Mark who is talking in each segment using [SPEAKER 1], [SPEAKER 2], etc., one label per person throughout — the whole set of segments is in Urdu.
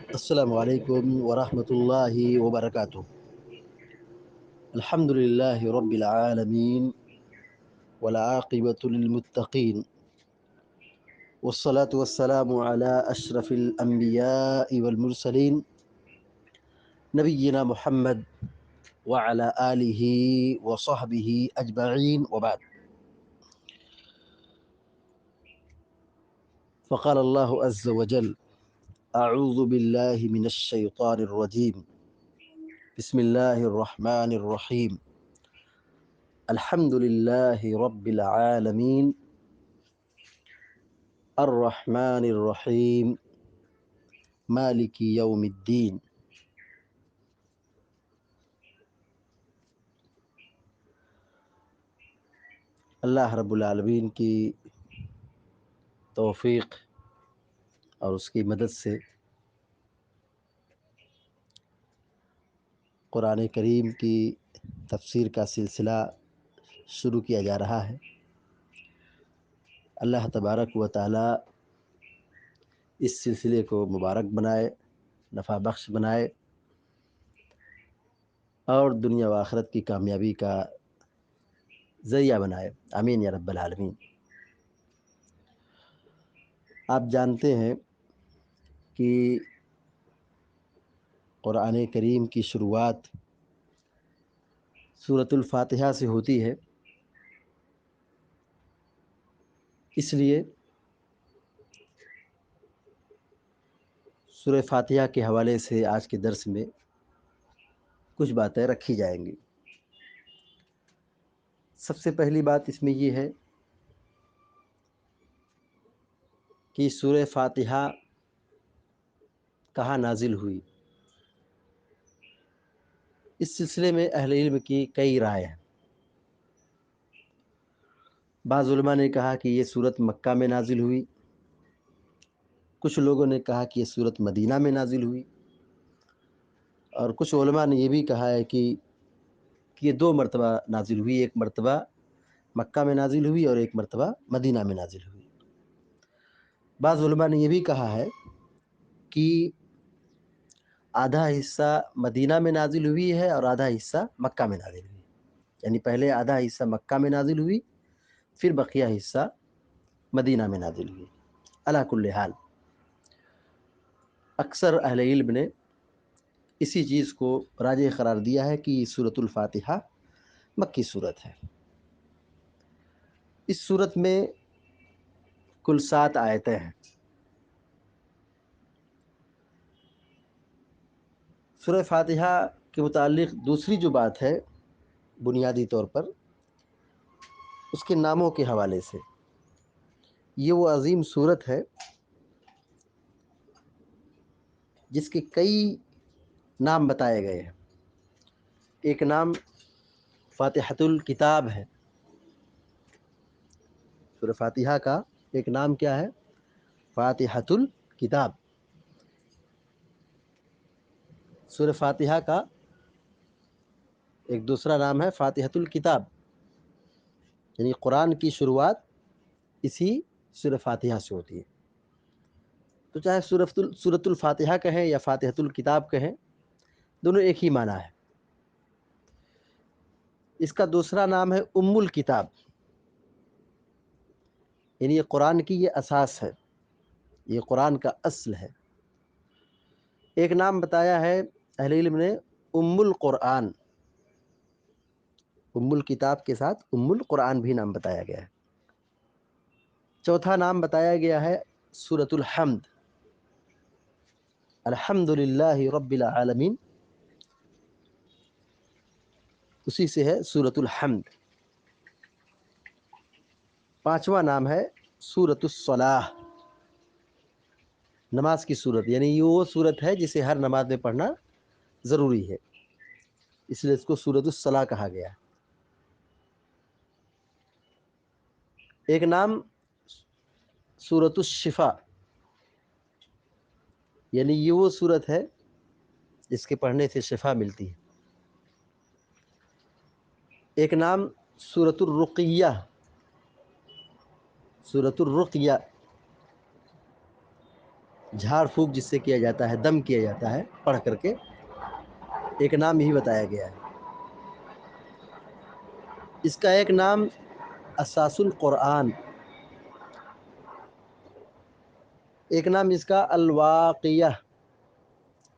[SPEAKER 1] السلام علیکم ورحمۃ اللہ وبرکاتہ۔ الحمد للہ رب العالمین والعاقبۃ للمتقین والصلاة والسلام علی اشرف الانبیاء والمرسلین نبینا محمد وعلی آلہ وصحبہ اجمعین وبعد۔ فقال اللہ عز وجل اعوذ باللہ من الشیطان الرجیم بسم اللہ الرحمن الرحیم الحمد للہ رب العالمین الرحمن الرحیم مالک یوم الدین۔ اللہ رب العالمین کی توفیق اور اس کی مدد سے قرآن کریم کی تفسیر کا سلسلہ شروع کیا جا رہا ہے۔ اللہ تبارک و تعالی اس سلسلے کو مبارک بنائے، نفع بخش بنائے اور دنیا و آخرت کی کامیابی کا ذریعہ بنائے، آمین یا رب العالمین۔ آپ جانتے ہیں کہ قرآن کریم کی شروعات سورۃ الفاتحہ سے ہوتی ہے، اس لیے سورہ فاتحہ کے حوالے سے آج کے درس میں کچھ باتیں رکھی جائیں گی۔ سب سے پہلی بات اس میں یہ ہے کہ سورہ فاتحہ کہاں نازل ہوئی۔ اس سلسلے میں اہل علم کی کئی رائے ہیں۔ بعض علماء نے کہا کہ یہ سورت مکہ میں نازل ہوئی، کچھ لوگوں نے کہا کہ یہ سورت مدینہ میں نازل ہوئی، اور کچھ علماء نے یہ بھی کہا ہے کہ یہ دو مرتبہ نازل ہوئی، ایک مرتبہ مکہ میں نازل ہوئی اور ایک مرتبہ مدینہ میں نازل ہوئی۔ بعض علماء نے یہ بھی کہا ہے کہ آدھا حصہ مدینہ میں نازل ہوئی ہے اور آدھا حصہ مکہ میں نازل ہوئی، یعنی پہلے آدھا حصہ مکہ میں نازل ہوئی، پھر بقیہ حصہ مدینہ میں نازل ہوئی۔ علی کل حال اکثر اہل علم نے اسی چیز کو راجح قرار دیا ہے کہ سورۃ الفاتحہ مکی صورت ہے۔ اس صورت میں کل 7 آیتیں ہیں۔ سورہ فاتحہ کے متعلق دوسری جو بات ہے بنیادی طور پر اس کے ناموں کے حوالے سے، یہ وہ عظیم صورت ہے جس کے کئی نام بتائے گئے ہیں۔ ایک نام فاتحۃ الکتاب ہے، سورہ فاتحہ کا ایک نام کیا ہے؟ فاتحۃ الکتاب۔ سورہ فاتحہ کا ایک دوسرا نام ہے فاتحۃ الکتاب، یعنی قرآن کی شروعات اسی سورہ فاتحہ سے ہوتی ہے۔ تو چاہے سورۃ الفاتحہ کہیں یا فاتحۃ الکتاب کہیں، دونوں ایک ہی معنی ہے۔ اس کا دوسرا نام ہے ام الکتاب، یعنی یہ قرآن کی یہ اساس ہے، یہ قرآن کا اصل ہے۔ ایک نام بتایا ہے اہل علم نے ام القرآن، ام الکتاب کے ساتھ ام القرآن بھی نام بتایا گیا ہے۔ چوتھا نام بتایا گیا ہے سورۃ الحمد، الحمد للہ رب العالمین، اسی سے ہے سورۃ الحمد۔ پانچواں نام ہے سورۃ الصلاح، نماز کی صورت، یعنی یہ وہ صورت ہے جسے ہر نماز میں پڑھنا ضروری ہے، اس لیے اس کو سورۃ الصلاح کہا گیا ہے۔ ایک نام سورۃ الشفا، یعنی یہ وہ صورت ہے جس کے پڑھنے سے شفا ملتی ہے۔ ایک نام سورۃ الرقیہ، سورۃ الرقیہ جھاڑ پھونک جس سے کیا جاتا ہے، دم کیا جاتا ہے پڑھ کر کے، ایک نام یہی بتایا گیا ہے۔ اس کا ایک نام اساس القرآن، ایک نام اس کا الواقیہ،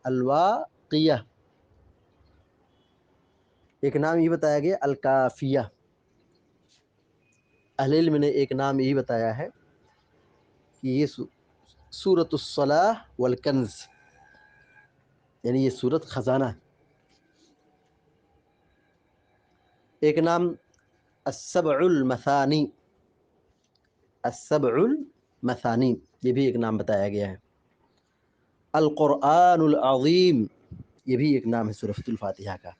[SPEAKER 1] الواقیہ، ایک نام یہ بتایا گیا الکافیہ۔ اہل علم نے ایک نام یہی بتایا ہے کہ یہ سورۃ الصلاح والکنز، یعنی یہ سورت خزانہ۔ ایک نام السبع المثانی، السبع المثانی، یہ بھی ایک نام بتایا گیا ہے۔ القرآن العظیم، یہ بھی ایک نام ہے سورۃ الفاتحہ کا۔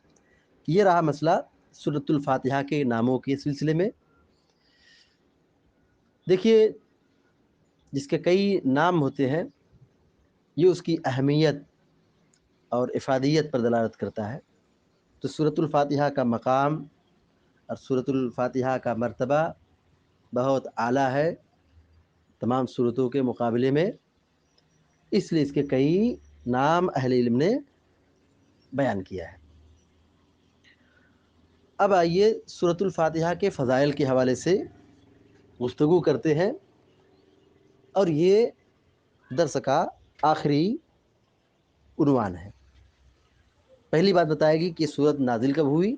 [SPEAKER 1] یہ رہا مسئلہ سورۃ الفاتحہ کے ناموں کے سلسلے میں۔ دیکھیے، جس کے کئی نام ہوتے ہیں یہ اس کی اہمیت اور افادیت پر دلالت کرتا ہے۔ تو سورۃ الفاتحہ کا مقام اور سورۃ الفاتحہ کا مرتبہ بہت اعلیٰ ہے تمام سورتوں کے مقابلے میں، اس لیے اس کے کئی نام اہل علم نے بیان کیا ہے۔ اب آئیے سورۃ الفاتحہ کے فضائل کے حوالے سے گفتگو کرتے ہیں، اور یہ درس کا آخری عنوان ہے۔ پہلی بات بتائے گی کہ سورت نازل کب ہوئی،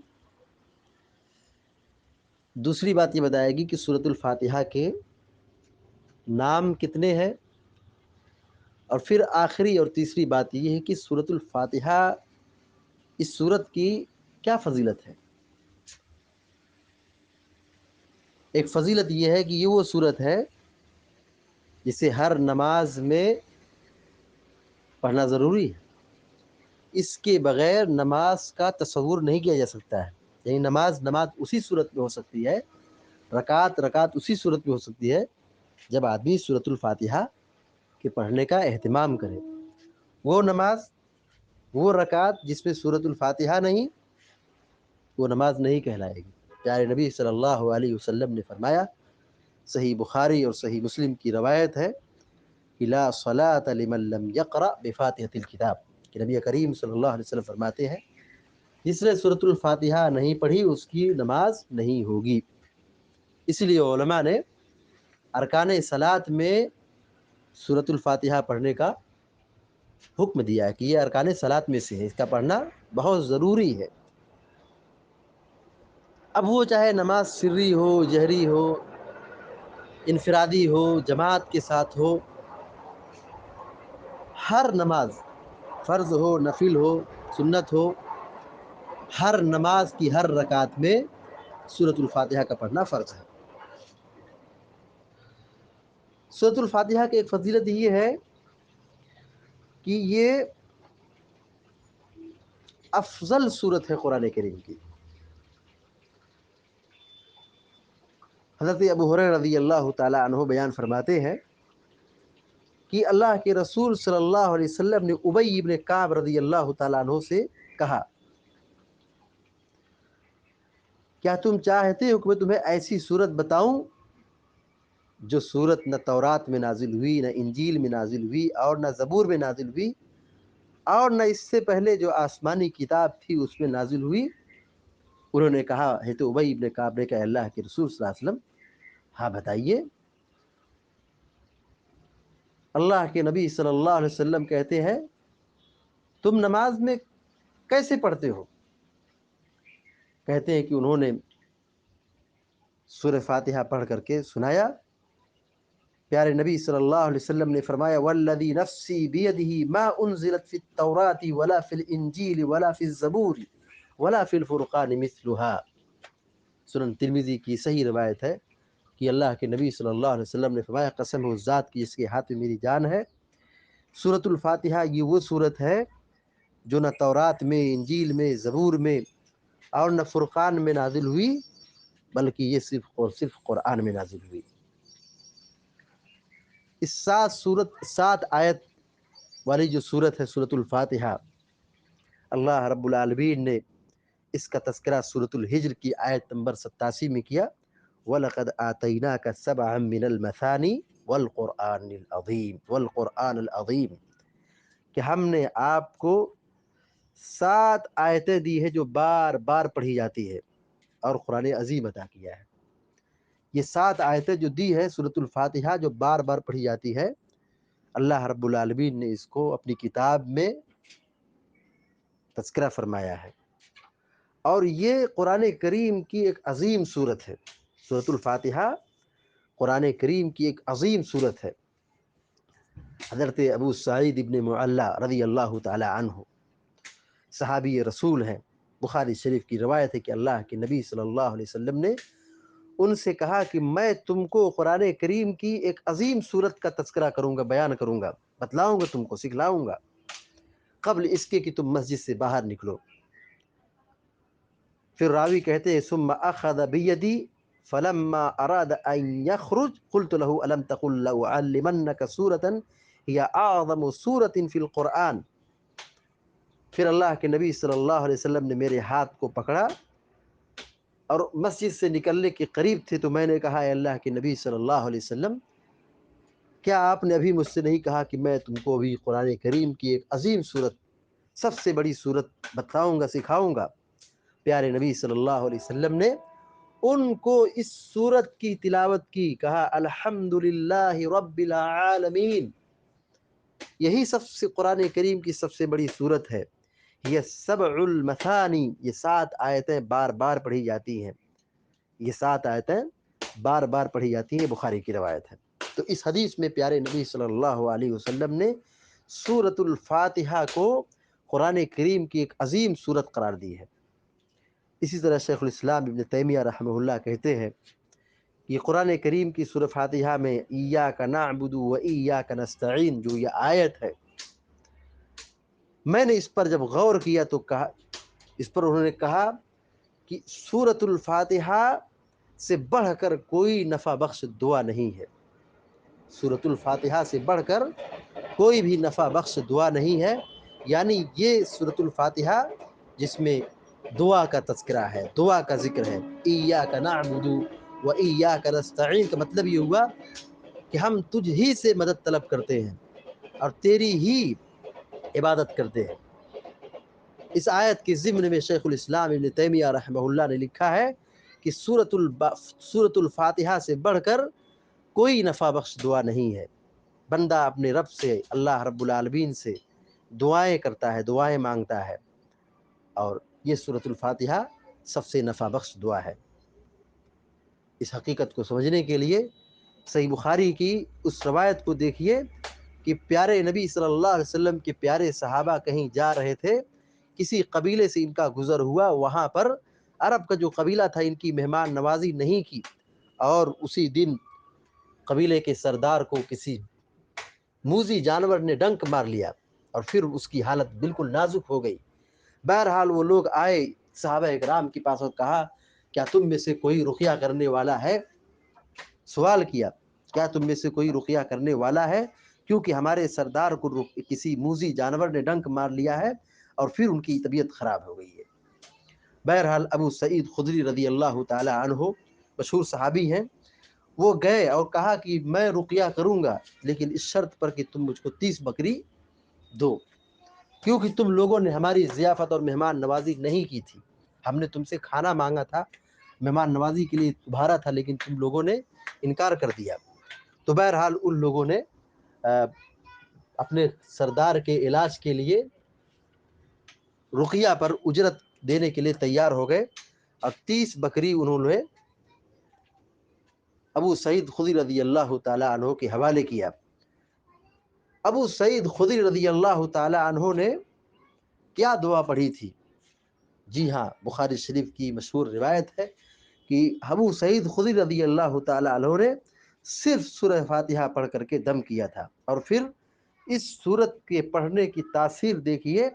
[SPEAKER 1] دوسری بات یہ بتائے گی کہ سورۃ الفاتحہ کے نام کتنے ہیں، اور پھر آخری اور تیسری بات یہ ہے کہ سورۃ الفاتحہ اس سورت کی کیا فضیلت ہے۔ ایک فضیلت یہ ہے کہ یہ وہ سورت ہے جسے ہر نماز میں پڑھنا ضروری ہے، اس کے بغیر نماز کا تصور نہیں کیا جا سکتا ہے۔ یعنی نماز اسی صورت میں ہو سکتی ہے، رکعت اسی صورت میں ہو سکتی ہے جب آدمی سورۃ الفاتحہ کے پڑھنے کا اہتمام کرے۔ وہ نماز، وہ رکعت جس میں سورۃ الفاتحہ نہیں، وہ نماز نہیں کہلائے گی۔ پیارے نبی صلی اللہ علیہ وسلم نے فرمایا، صحیح بخاری اور صحیح مسلم کی روایت ہے کہ لا صلاۃ لمن لم یقرأ بفاتحۃ الکتاب، کہ نبی کریم صلی اللہ علیہ وسلم فرماتے ہیں جس نے سورۃ الفاتحہ نہیں پڑھی اس کی نماز نہیں ہوگی۔ اس لیے علماء نے ارکان صلاۃ میں سورۃ الفاتحہ پڑھنے کا حکم دیا ہے کہ یہ ارکان صلاۃ میں سے ہے، اس کا پڑھنا بہت ضروری ہے۔ اب وہ چاہے نماز سری ہو، جہری ہو، انفرادی ہو، جماعت کے ساتھ ہو، ہر نماز، فرض ہو، نفل ہو، سنت ہو، ہر نماز کی ہر رکعت میں سورۃ الفاتحہ کا پڑھنا فرض ہے۔ سورۃ الفاتحہ کی ایک فضیلت یہ ہے کہ یہ افضل سورت ہے قرآن کریم کی۔ حضرت ابو ہریرہ رضی اللہ تعالی عنہ بیان فرماتے ہیں کہ اللہ کے رسول صلی اللہ علیہ وسلم نے ابی ابن کعب رضی اللہ تعالیٰ عنہ سے کہا، کیا تم چاہتے ہو کہ میں تمہیں ایسی سورت بتاؤں جو سورت نہ تورات میں نازل ہوئی، نہ انجیل میں نازل ہوئی، اور نہ زبور میں نازل ہوئی، اور نہ اس سے پہلے جو آسمانی کتاب تھی اس میں نازل ہوئی؟ انہوں نے کہا، ہے تو ابی ابن کعب نے کہا، اللہ کے رسول صلی اللہ علیہ وسلم ہاں بتائیے۔ اللہ کے نبی صلی اللہ علیہ وسلم کہتے ہیں، تم نماز میں کیسے پڑھتے ہو؟ کہتے ہیں کہ انہوں نے سورہ فاتحہ پڑھ کر کے سنایا۔ پیارے نبی صلی اللہ علیہ وسلم نے فرمایا، والذی نفسی بیدہ ما انزلت فی التوراۃ ولا فی الانجیل ولا فی الزبور ولا فی الفرقان مثلها۔ سنن ترمذی کی صحیح روایت ہے کہ اللہ کے نبی صلی اللہ علیہ وسلم نے فرمایا، قسم ہے اس ذات کی جس کے ہاتھ میں میری جان ہے، سورۃ الفاتحہ یہ وہ سورت ہے جو نہ تورات میں، انجیل میں، زبور میں اور نہ فرقان میں نازل ہوئی، بلکہ یہ صرف اور صرف قرآن میں نازل ہوئی۔ اس 7 آیت والی جو سورت ہے سورۃ الفاتحہ، اللہ رب العالمین نے اس کا تذکرہ سورۃ الحجر کی آیت نمبر 87 میں کیا، وَلَقَدْ آتَيْنَاكَ سَبْعًا مِّنَ الْمَثَانِي والقرآن العظیم والقرآن العظیم، کہ ہم نے آپ کو 7 آیتیں دی ہے جو بار بار پڑھی جاتی ہے اور قرآن عظیم عطا کیا ہے۔ یہ 7 آیتیں جو دی ہے سورۃ الفاتحہ، جو بار بار پڑھی جاتی ہے، اللہ رب العالمین نے اس کو اپنی کتاب میں تذکرہ فرمایا ہے، اور یہ قرآن کریم کی ایک عظیم صورت ہے۔ سورۃ الفاتحہ قرآن کریم کی ایک عظیم صورت ہے۔ حضرت ابو سعید ابن معلّہ رضی اللہ تعالی عنہ صحابی رسول ہیں، بخاری شریف کی روایت ہے کہ اللہ کے نبی صلی اللہ علیہ وسلم نے ان سے کہا کہ میں تم کو قرآن کریم کی ایک عظیم صورت کا تذکرہ کروں گا، بیان کروں گا، بتلاؤں گا، تم کو سکھلاؤں گا، قبل اس کے کہ تم مسجد سے باہر نکلو۔ پھر راوی کہتے ہیں ثم اخذ بیدی فلما اراد ان يخرج قلت له الم تقل لو علمنك سورة هي اعظم سورة في القرآن۔ پھر اللہ کے نبی صلی اللہ علیہ وسلم نے میرے ہاتھ کو پکڑا اور مسجد سے نکلنے کے قریب تھے، تو میں نے کہا اے اللہ کے نبی صلی اللہ علیہ وسلم، کیا آپ نے ابھی مجھ سے نہیں کہا کہ میں تم کو ابھی قرآن کریم کی ایک عظیم صورت، سب سے بڑی صورت بتاؤں گا، سکھاؤں گا؟ پیارے نبی صلی اللہ علیہ وسلم نے ان کو اس صورت کی تلاوت کی، کہا الحمدللہ رب العالمین۔ یہی سب سے قرآن کریم کی سب سے بڑی صورت ہے۔ یہ 7 المثانی، یہ 7 آیتیں بار بار پڑھی جاتی ہیں، یہ 7 آیتیں بار بار پڑھی جاتی ہیں، بخاری کی روایت ہے۔ تو اس حدیث میں پیارے نبی صلی اللہ علیہ وسلم نے سورۃ الفاتحہ کو قرآن کریم کی ایک عظیم صورت قرار دی ہے۔ اسی طرح شیخ الاسلام ابن تیمیہ رحمہ اللہ کہتے ہیں کہ قرآن کریم کی سورۃ فاتحہ میں ایاک نعبد و ایاک نستعین جو یہ آیت ہے، میں نے اس پر جب غور کیا تو کہا، اس پر انہوں نے کہا کہ سورۃ الفاتحہ سے بڑھ کر کوئی نفع بخش دعا نہیں ہے، سورۃ الفاتحہ سے بڑھ کر کوئی بھی نفع بخش دعا نہیں ہے۔ یعنی یہ سورۃ الفاتحہ جس میں دعا کا تذکرہ ہے، دعا کا ذکر ہے، ایاک نعبد و ایاک نستعین کا مطلب یہ ہوا کہ ہم تجھ ہی سے مدد طلب کرتے ہیں اور تیری ہی عبادت کرتے ہیں۔ اس آیت کے ضمن میں شیخ الاسلام ابن تیمیہ رحمہ اللہ نے لکھا ہے کہ سورۃ الفاتحہ سے بڑھ کر کوئی نفع بخش دعا نہیں ہے۔ بندہ اپنے رب سے، اللہ رب العالمین سے دعائیں کرتا ہے، دعائیں مانگتا ہے، اور یہ سورۃ الفاتحہ سب سے نفع بخش دعا ہے۔ اس حقیقت کو سمجھنے کے لیے صحیح بخاری کی اس روایت کو دیکھیے کہ پیارے نبی صلی اللہ علیہ وسلم کے پیارے صحابہ کہیں جا رہے تھے، کسی قبیلے سے ان کا گزر ہوا، وہاں پر عرب کا جو قبیلہ تھا ان کی مہمان نوازی نہیں کی، اور اسی دن قبیلے کے سردار کو کسی موذی جانور نے ڈنک مار لیا اور پھر اس کی حالت بالکل نازک ہو گئی۔ بہرحال وہ لوگ آئے صحابہ اکرام کے پاس اور کہا کیا تم میں سے کوئی رقیہ کرنے والا ہے؟ سوال کیا کیا تم میں سے کوئی رقیہ کرنے والا ہے، کیونکہ ہمارے سردار کو کسی موذی جانور نے ڈنک مار لیا ہے اور پھر ان کی طبیعت خراب ہو گئی ہے۔ بہرحال ابو سعید خدری رضی اللہ تعالی عنہ مشہور صحابی ہیں، وہ گئے اور کہا کہ میں رقیہ کروں گا لیکن اس شرط پر کہ تم مجھ کو 30 بکری دو، کیونکہ تم لوگوں نے ہماری ضیافت اور مہمان نوازی نہیں کی تھی، ہم نے تم سے کھانا مانگا تھا، مہمان نوازی کے لیے ابھارا تھا، لیکن تم لوگوں نے انکار کر دیا۔ تو بہرحال ان لوگوں نے اپنے سردار کے علاج کے لیے رقیہ پر اجرت دینے کے لیے تیار ہو گئے اور 30 بکری انہوں نے ابو سعید خدری رضی اللہ تعالی عنہ کے حوالے کیا۔ ابو سعید خدری رضی اللہ تعالی عنہ نے کیا دعا پڑھی تھی؟ جی ہاں، بخاری شریف کی مشہور روایت ہے کہ ابو سعید خدری رضی اللہ تعالی عنہ نے صرف سورہ فاتحہ پڑھ کر کے دم کیا تھا، اور پھر اس سورت کے پڑھنے کی تاثیر دیکھیے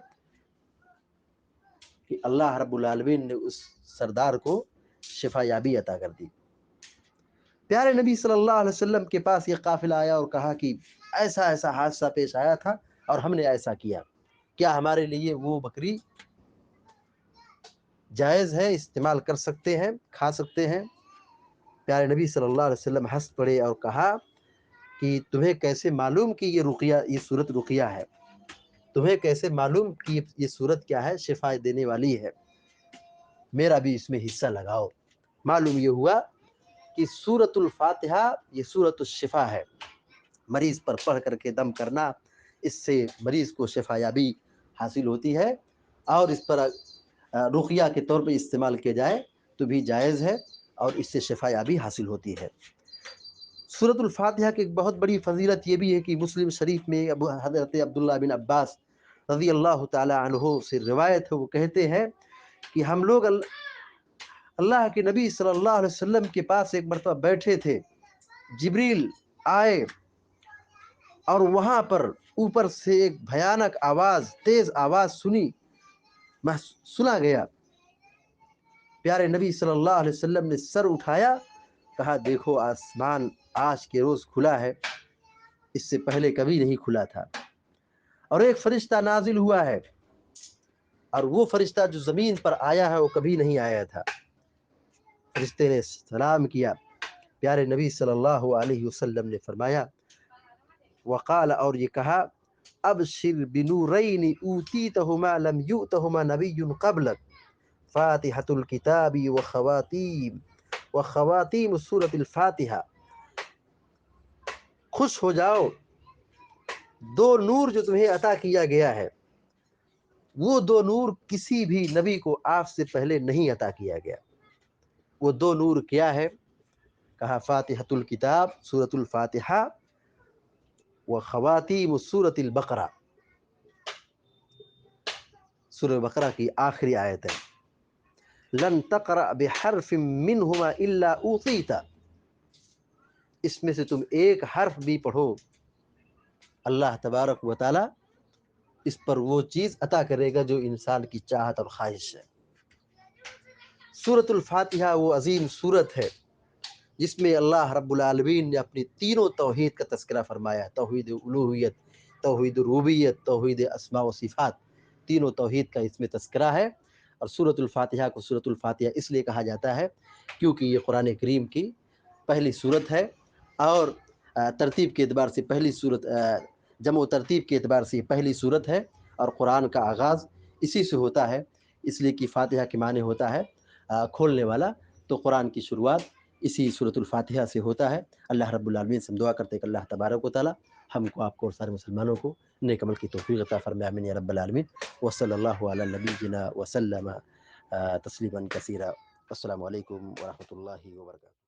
[SPEAKER 1] کہ اللہ رب العالمین نے اس سردار کو شفا یابی عطا کر دی۔ پیارے نبی صلی اللہ علیہ وسلم کے پاس یہ قافلہ آیا اور کہا کہ ایسا ایسا حادثہ پیش آیا تھا اور ہم نے ایسا کیا، کیا ہمارے لیے وہ بکری جائز ہے، استعمال کر سکتے ہیں، کھا سکتے ہیں؟ پیارے نبی صلی اللہ علیہ وسلم ہنس پڑے اور کہا کہ تمہیں کیسے معلوم کہ یہ صورت رقیہ ہے، تمہیں کیسے معلوم کہ یہ صورت کیا ہے، شفا دینے والی ہے، میرا بھی اس میں حصہ لگاؤ۔ معلوم یہ ہوا کہ سورۃ الفاتحہ یہ سورۃ الشفا ہے، مریض پر پڑھ کر کے دم کرنا، اس سے مریض کو شفا یابی حاصل ہوتی ہے، اور اس پر رقیہ کے طور پہ استعمال کیا جائے تو بھی جائز ہے، اور اس سے شفا یابی حاصل ہوتی ہے۔ سورۃ الفاتحہ کی ایک بہت بڑی فضیلت یہ بھی ہے کہ مسلم شریف میں حضرت عبداللہ بن عباس رضی اللہ تعالی عنہ سے روایت ہے، وہ کہتے ہیں کہ ہم لوگ اللہ کے نبی صلی اللہ علیہ وسلم کے پاس ایک مرتبہ بیٹھے تھے، جبریل آئے اور وہاں پر اوپر سے ایک بھیانک آواز، تیز آواز سنا گیا۔ پیارے نبی صلی اللہ علیہ وسلم نے سر اٹھایا، کہا دیکھو آسمان آج کے روز کھلا ہے، اس سے پہلے کبھی نہیں کھلا تھا، اور ایک فرشتہ نازل ہوا ہے، اور وہ فرشتہ جو زمین پر آیا ہے وہ کبھی نہیں آیا تھا۔ فرشتے نے سلام کیا، پیارے نبی صلی اللہ علیہ وسلم نے فرمایا وقال، اور یہ کہا ابشر بنورین اوتیتہما لم یؤتہما نبی قبلک، فاتحۃ الکتاب وخواتیم سورۃ الفاتحہ، خوش ہو جاؤ، دو نور جو تمہیں عطا کیا گیا ہے، وہ دو نور کسی بھی نبی کو آپ سے پہلے نہیں عطا کیا گیا۔ وہ دو نور کیا ہے؟ کہا فاتحۃ الکتاب سورۃ الفاتحہ وخواتیم سورۃ البقرہ، سورۃ بقرہ کی آخری آیت ہے، لن تقرأ بحرف منہما الا اوتیت، اس میں سے تم ایک حرف بھی پڑھو، اللہ تبارک و تعالی اس پر وہ چیز عطا کرے گا جو انسان کی چاہت اور خواہش ہے۔ سورۃ الفاتحہ وہ عظیم سورت ہے جس میں اللہ رب العالمین نے اپنی تینوں توحید کا تذکرہ فرمایا، توحید الوہیت، توحید ربوبیت، توحید اسماء و صفات، تینوں توحید کا اس میں تذکرہ ہے۔ اور سورۃ الفاتحہ کو سورۃ الفاتحہ اس لیے کہا جاتا ہے کیونکہ یہ قرآن کریم کی پہلی سورت ہے، اور ترتیب کے اعتبار سے پہلی سورت، جمع و ترتیب کے اعتبار سے یہ پہلی سورت ہے، اور قرآن کا آغاز اسی سے ہوتا ہے، اس لیے کہ فاتحہ کے معنی ہوتا ہے کھولنے والا، تو قرآن کی شروعات اسی سورۃ الفاتحہ سے ہوتا ہے۔ اللہ رب العالمین سے ہم دعا کرتے ہیں کہ اللہ تبارک و تعالی ہم کو، آپ کو اور سارے مسلمانوں کو نیک عمل کی توفیق عطا فرمائے، آمین یا رب العالمین۔ وصلی اللہ علی نبینا وسلم تسلیما کثیرا۔ السلام علیکم ورحمۃ اللہ وبرکاتہ۔